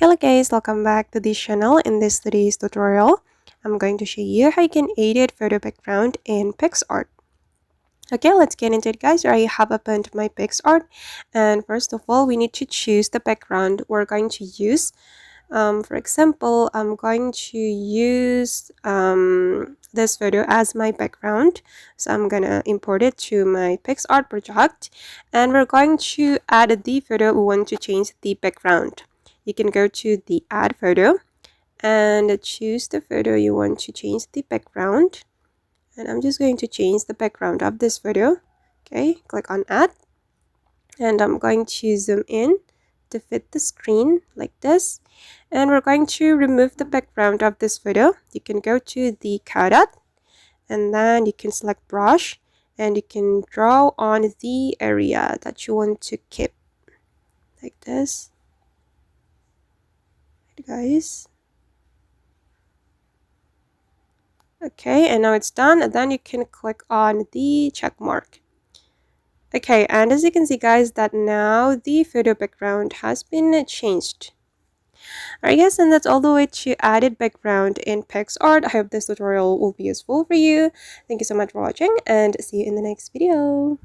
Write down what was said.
Hello guys, welcome back to this channel. In this today's tutorial, I'm going to show you how you can edit photo background in Picsart. Okay, let's get into it guys. I have opened my Picsart, and first of all, we need to choose the background we're going to use. For example, I'm going to use this photo as my background. So I'm gonna import it to my Picsart project, and we're going to add the photo we want to change the background. You can go to the add photo and choose the photo you want to change the background. And I'm just going to change the background of this photo. Okay, click on add, and I'm going to zoom in to fit the screen like this, and we're going to remove the background of this photo. You can go to the cutout, and then you can select brush, and you can draw on the area that you want to keep like this, right, guys. Okay, and now it's done, and then you can click on the check mark. Okay, and as you can see guys, that now the photo background has been changed. Alright guys, and that's all the way to added background in Picsart. I hope this tutorial will be useful for you. Thank you so much for watching, and see you in the next video.